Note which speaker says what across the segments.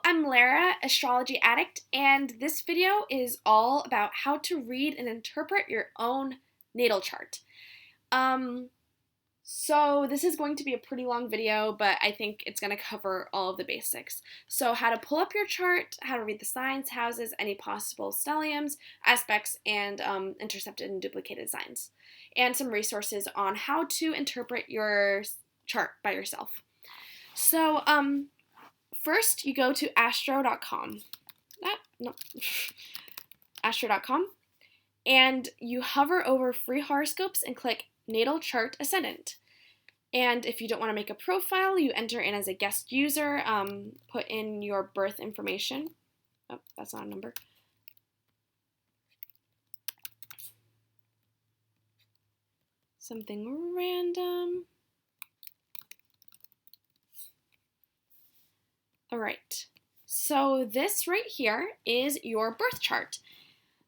Speaker 1: I'm Lara, Astrology Addict, and this video is all about how to read and interpret your own natal chart. Um, so this is going to be a pretty long video, but I think it's going to cover all of the basics. So how to pull up your chart, how to read the signs, houses, any possible stelliums, aspects, and intercepted and duplicated signs. And some resources on how to interpret your chart by yourself. So, first, you go to astro.com. Astro.com. And you hover over free horoscopes and click Natal Chart Ascendant. And if you don't want to make a profile, you enter in as a guest user, put in your birth information. Oh, that's not a number. Something random. All right, so this right here is your birth chart.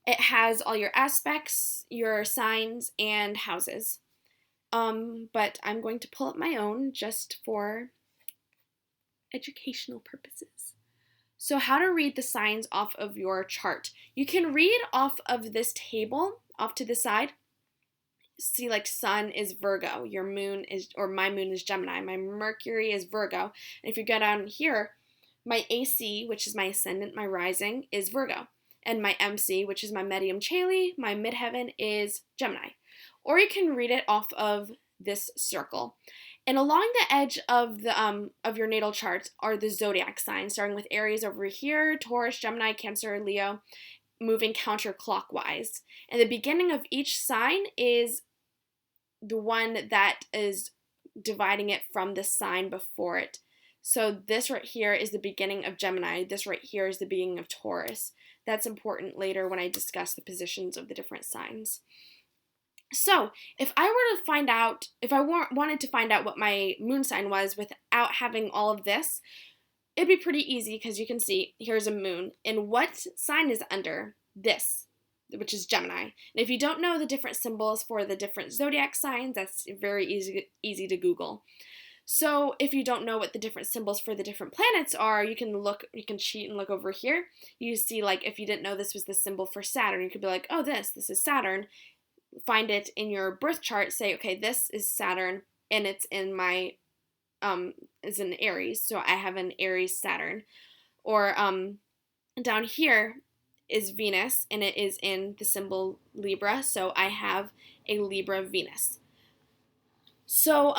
Speaker 1: It has all your aspects, your signs, and houses. But I'm going to pull up my own just for educational purposes. So how to read the signs off of your chart. You can read off of this table off to the side. See, like, sun is Virgo, your moon is, or my moon is Gemini, my Mercury is Virgo. And if you go down here, my AC, which is my ascendant, my rising, is Virgo. And my MC, which is my medium Chali, my midheaven is Gemini. Or you can read it off of this circle. And along the edge of your natal chart are the zodiac signs, starting with Aries over here, Taurus, Gemini, Cancer, Leo, moving counterclockwise. And the beginning of each sign is the one that is dividing it from the sign before it. So this right here is the beginning of Gemini. This right here is the beginning of Taurus. That's important later when I discuss the positions of the different signs. So if I were to find out, if I wanted to find out what my moon sign was without having all of this, it'd be pretty easy because you can see here's a moon. And what sign is under? This, which is Gemini. And if you don't know the different symbols for the different zodiac signs, that's very easy to Google. So if you don't know what the different symbols for the different planets are, you can cheat and look over here. You see, like, if you didn't know this was the symbol for Saturn, you could be like, oh, this is Saturn. Find it in your birth chart, say, okay, this is Saturn, and it's in my, is in Aries, so I have an Aries Saturn. Or down here is Venus, and it is in the symbol Libra, so I have a Libra Venus. So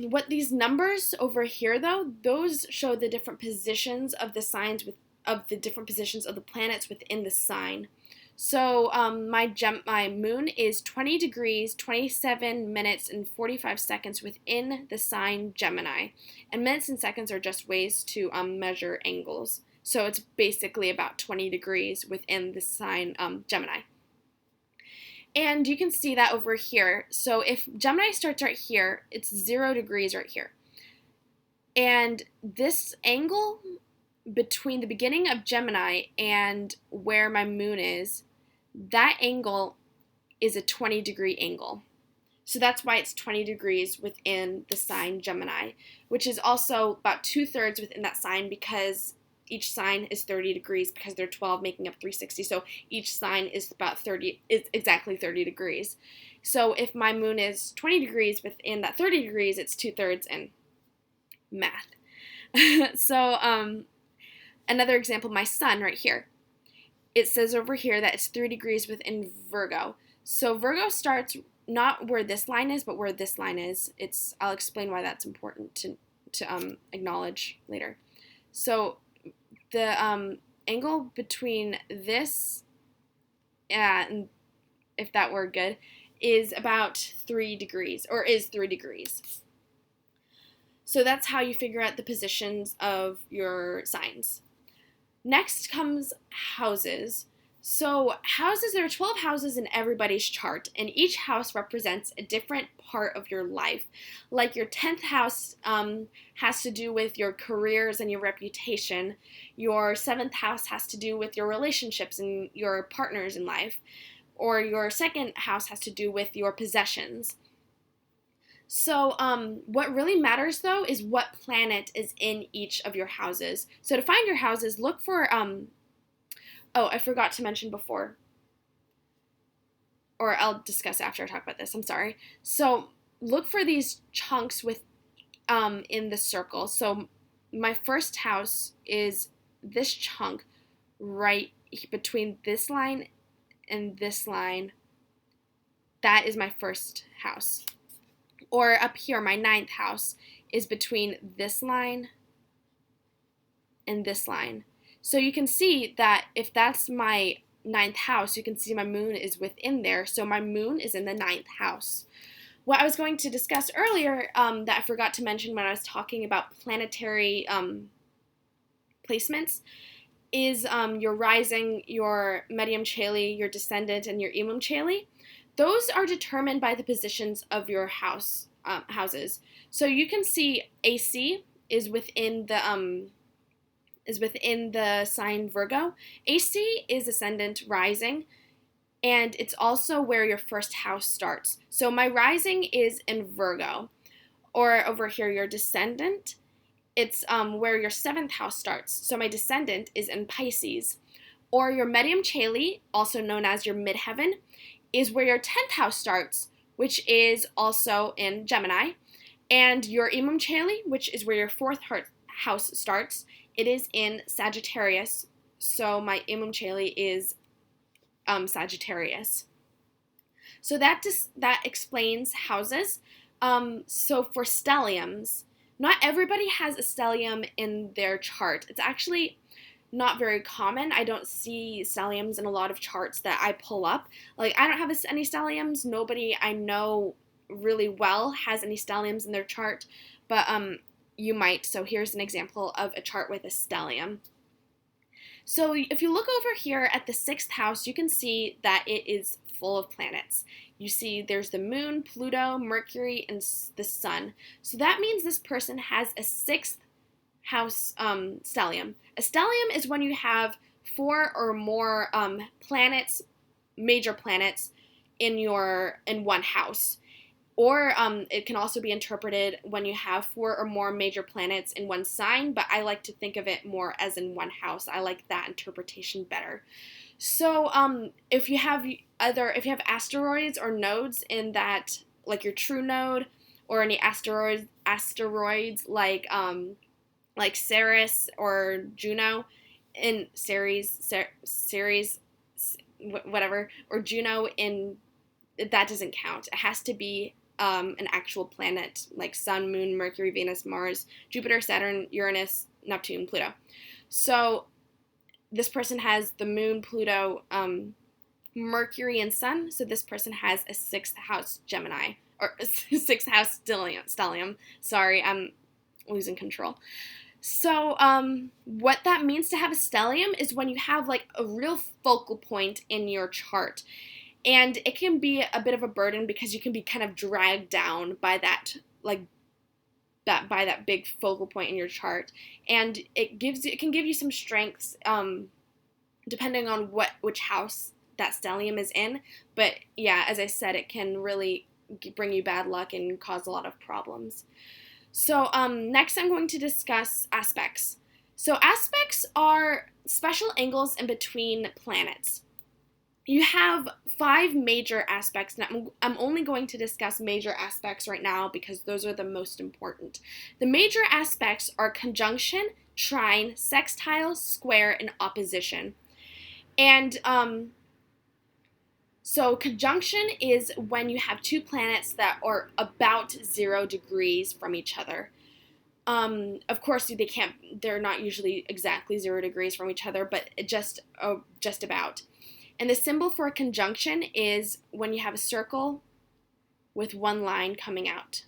Speaker 1: what these numbers over here, though, those show the different positions of the signs of the different positions of the planets within the sign. So my moon is 20 degrees, 27 minutes, and 45 seconds within the sign Gemini. And minutes and seconds are just ways to measure angles. So it's basically about 20 degrees within the sign Gemini. And you can see that over here. So if Gemini starts right here, it's 0 degrees right here. And this angle between the beginning of Gemini and where my moon is, that angle is a 20-degree angle. So that's why it's 20 degrees within the sign Gemini, which is also about 2/3 within that sign because each sign is 30 degrees because they're 12 making up 360. So each sign is exactly 30 degrees. So if my moon is 20 degrees within that 30 degrees, it's 2/3 and math. So another example, my sun right here. It says over here that it's 3 degrees within Virgo. So Virgo starts not where this line is, but where this line is. I'll explain why that's important to acknowledge later. So the angle between this, and if that were good, is about 3 degrees, or is 3 degrees. So that's how you figure out the positions of your signs. Next comes houses. So houses, there are 12 houses in everybody's chart, and each house represents a different part of your life. Like your 10th house has to do with your careers and your reputation. Your 7th house has to do with your relationships and your partners in life. Or your 2nd house has to do with your possessions. So what really matters though is what planet is in each of your houses. So to find your houses, look for oh, I forgot to mention before, or I'll discuss after I talk about this. I'm sorry. So look for these chunks with in the circle. So my first house is this chunk right between this line and this line. That is my first house. Or up here, my ninth house is between this line and this line. So you can see that if that's my ninth house, you can see my moon is within there. So my moon is in the ninth house. What I was going to discuss earlier that I forgot to mention when I was talking about planetary placements is your rising, your medium Caeli, your descendant, and your Imum Caeli. Those are determined by the positions of your houses. So you can see AC is within the sign Virgo. AC is ascendant rising, and it's also where your first house starts. So my rising is in Virgo, or over here your descendant, it's where your seventh house starts. So my descendant is in Pisces. Or your medium Caeli, also known as your midheaven, is where your 10th house starts, which is also in Gemini. And your Imum Caeli, which is where your fourth house starts, it is in Sagittarius. So my Imum Caeli is Sagittarius. So that explains houses. So for stelliums, not everybody has a stellium in their chart. It's actually not very common. I don't see stelliums in a lot of charts that I pull up. Like, I don't have any stelliums. Nobody I know really well has any stelliums in their chart, but you might. So here's an example of a chart with a stellium. So if you look over here at the sixth house, you can see that it is full of planets. You see there's the moon, Pluto, Mercury, and the sun. So that means this person has a sixth house stellium. A stellium is when you have 4 or more planets, major planets, in one house. Or it can also be interpreted when you have 4 or more major planets in one sign, but I like to think of it more as in one house. I like that interpretation better. So if you have asteroids or nodes in that, like your true node, or any asteroids like Ceres or Juno in Ceres, whatever, or Juno in, that doesn't count. It has to be an actual planet like Sun, Moon, Mercury, Venus, Mars, Jupiter, Saturn, Uranus, Neptune, Pluto. So this person has the Moon, Pluto, Mercury, and Sun. So this person has a sixth house Gemini, or sixth house stellium. Sorry, I'm losing control. So what that means to have a stellium is when you have like a real focal point in your chart. And it can be a bit of a burden because you can be kind of dragged down by that big focal point in your chart, and it can give you some strengths depending on which house that stellium is in. But yeah, as I said, it can really bring you bad luck and cause a lot of problems. So next I'm going to discuss aspects. So aspects are special angles in between planets. You have 5 major aspects, and I'm only going to discuss major aspects right now because those are the most important. The major aspects are conjunction, trine, sextile, square, and opposition. And so conjunction is when you have 2 planets that are about 0 degrees from each other. Of course, they're not usually exactly 0 degrees from each other, but just about. And the symbol for a conjunction is when you have a circle with one line coming out.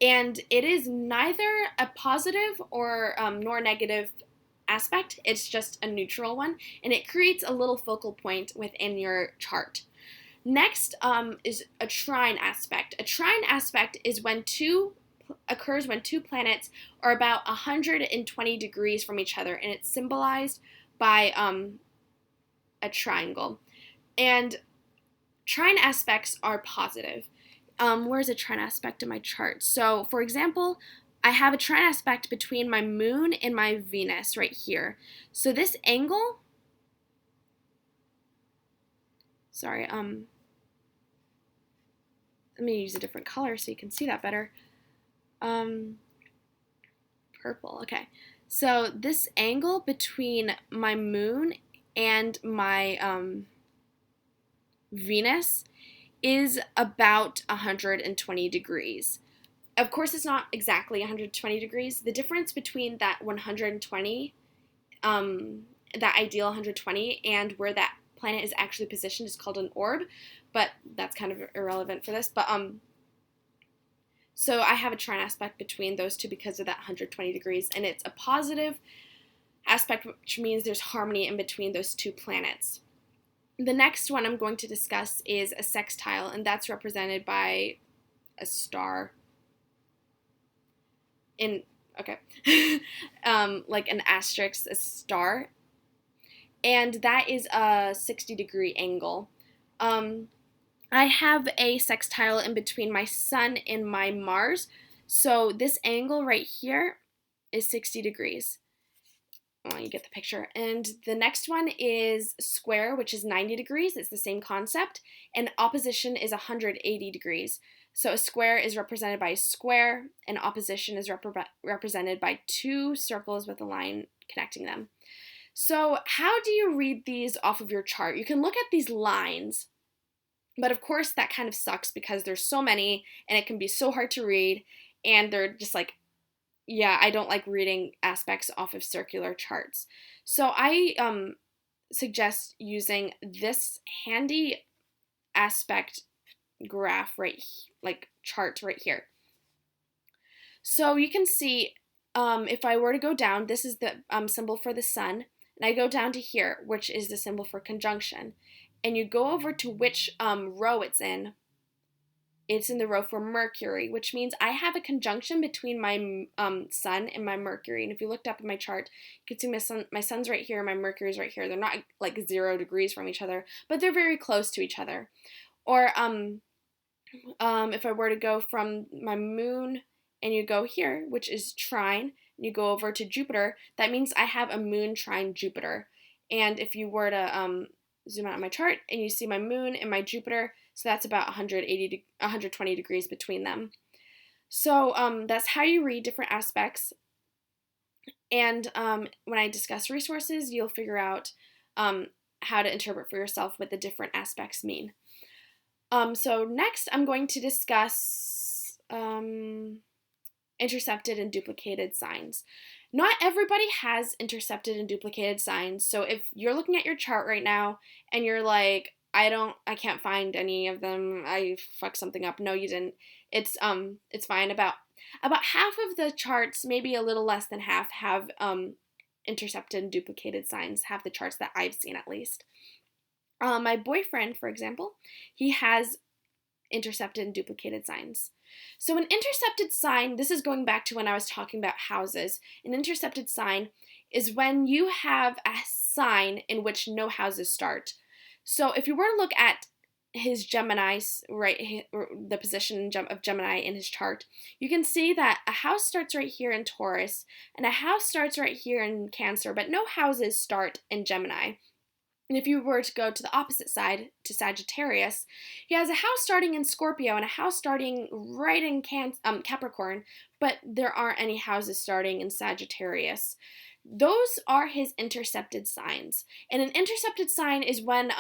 Speaker 1: And it is neither a positive or nor negative aspect. It's just a neutral one, and it creates a little focal point within your chart. Next is a trine aspect. A trine aspect is occurs when 2 planets are about 120 degrees from each other, and it's symbolized by a triangle. And trine aspects are positive. where's a trine aspect in my chart? So, for example, I have a trine aspect between my moon and my Venus right here. So this angle, sorry, let me use a different color so you can see that better. Purple, okay. So this angle between my moon and my Venus is about 120 degrees. Of course, it's not exactly 120 degrees. The difference between that 120, that ideal 120, and where that planet is actually positioned is called an orb, but that's kind of irrelevant for this. But so I have a trine aspect between those two because of that 120 degrees, and it's a positive aspect, which means there's harmony in between those two planets. The next one I'm going to discuss is a sextile, and that's represented by a star. Like an asterisk, a star, and that is a 60-degree angle. I have a sextile in between my Sun and my Mars, so this angle right here is 60 degrees. Well, you get the picture. And the next one is square, which is 90 degrees. It's the same concept. And opposition is 180 degrees. So a square is represented by a square, and opposition is represented by two circles with a line connecting them. So how do you read these off of your chart? You can look at these lines, but of course that kind of sucks because there's so many and it can be so hard to read, and they're just like, yeah, I don't like reading aspects off of circular charts. So I suggest using this handy aspect graph chart right here. So you can see if I were to go down, this is the symbol for the sun, and I go down to here, which is the symbol for conjunction, and you go over to which row it's in. It's in the row for Mercury, which means I have a conjunction between my sun and my Mercury. And if you looked up in my chart, you can see my sun's right here, my Mercury's right here. They're not like 0 degrees from each other, but they're very close to each other. Or if I were to go from my moon and you go here, which is trine, and you go over to Jupiter, that means I have a moon trine Jupiter. And if you were to zoom out on my chart and you see my moon and my Jupiter, so that's about 120 degrees between them. So that's how you read different aspects. And when I discuss resources, you'll figure out how to interpret for yourself what the different aspects mean. So next, I'm going to discuss intercepted and duplicated signs. Not everybody has intercepted and duplicated signs. So if you're looking at your chart right now and you're like, I can't find any of them, I fucked something up. No, you didn't. It's fine. About half of the charts, maybe a little less than half, have intercepted and duplicated signs, have the charts that I've seen at least. My boyfriend, for example, he has intercepted and duplicated signs. So an intercepted sign, this is going back to when I was talking about houses. An intercepted sign is when you have a sign in which no houses start. So if you were to look at his Gemini, right, the position of Gemini in his chart, you can see that a house starts right here in Taurus and a house starts right here in Cancer, but no houses start in Gemini. And if you were to go to the opposite side, to Sagittarius, he has a house starting in Scorpio and a house starting right in Capricorn, but there aren't any houses starting in Sagittarius. Those are his intercepted signs. And an intercepted sign is when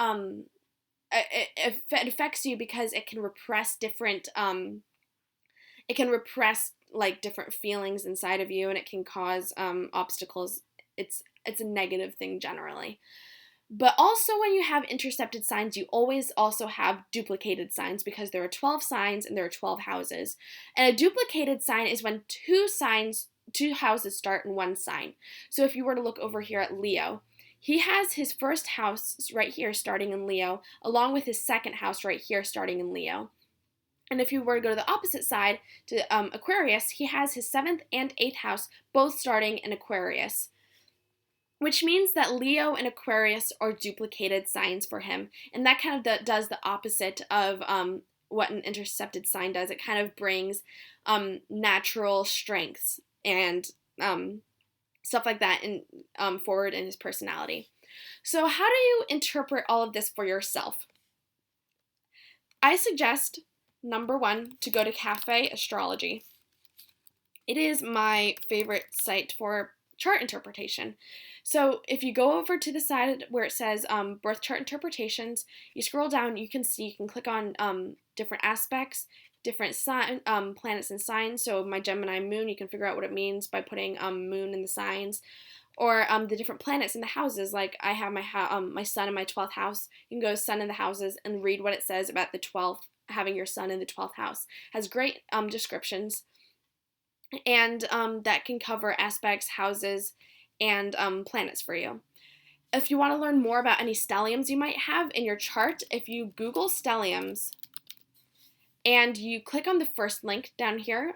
Speaker 1: it affects you because it can repress different different feelings inside of you, and it can cause obstacles. It's a negative thing generally. But also when you have intercepted signs, you always also have duplicated signs because there are 12 signs and there are 12 houses. And a duplicated sign is when two houses start in one sign. So if you were to look over here at Leo, he has his first house right here starting in Leo, along with his second house right here starting in Leo. And if you were to go to the opposite side, to Aquarius, he has his 7th and 8th house both starting in Aquarius, which means that Leo and Aquarius are duplicated signs for him. And that kind of does the opposite of what an intercepted sign does. It kind of brings natural strengths and stuff like that forward in his personality. So how do you interpret all of this for yourself? I suggest, number one, to go to Cafe Astrology. It is my favorite site for chart interpretation. So if you go over to the side where it says birth chart interpretations, you scroll down, you can click on different aspects, different planets and signs. So my Gemini moon, you can figure out what it means by putting moon in the signs. Or the different planets in the houses. Like I have my sun in my 12th house. You can go sun in the houses and read what it says about the 12th, having your sun in the 12th house. It has great descriptions. And that can cover aspects, houses, and planets for you. If you want to learn more about any stelliums you might have in your chart, if you Google stelliums and you click on the first link down here,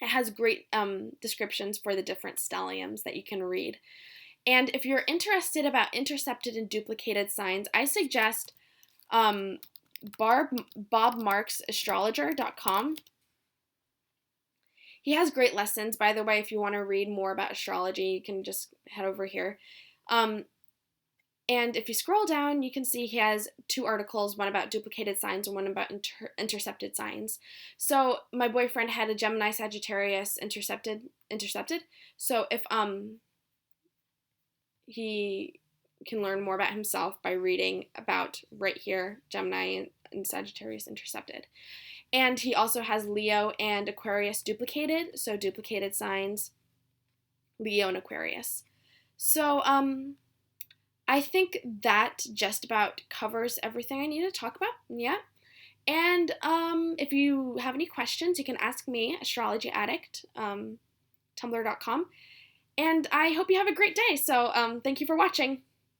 Speaker 1: it has great descriptions for the different stelliums that you can read. And if you're interested about intercepted and duplicated signs, I suggest bobmarksastrologer.com. He has great lessons, by the way. If you want to read more about astrology, you can just head over here. And if you scroll down, you can see he has 2 articles, one about duplicated signs and one about intercepted signs. So my boyfriend had a Gemini Sagittarius intercepted. So if he can learn more about himself by reading about right here, Gemini and Sagittarius intercepted. And he also has Leo and Aquarius duplicated, so duplicated signs, Leo and Aquarius. So I think that just about covers everything I need to talk about. Yeah. And if you have any questions, you can ask me, Astrology Addict, tumblr.com. And I hope you have a great day. So thank you for watching.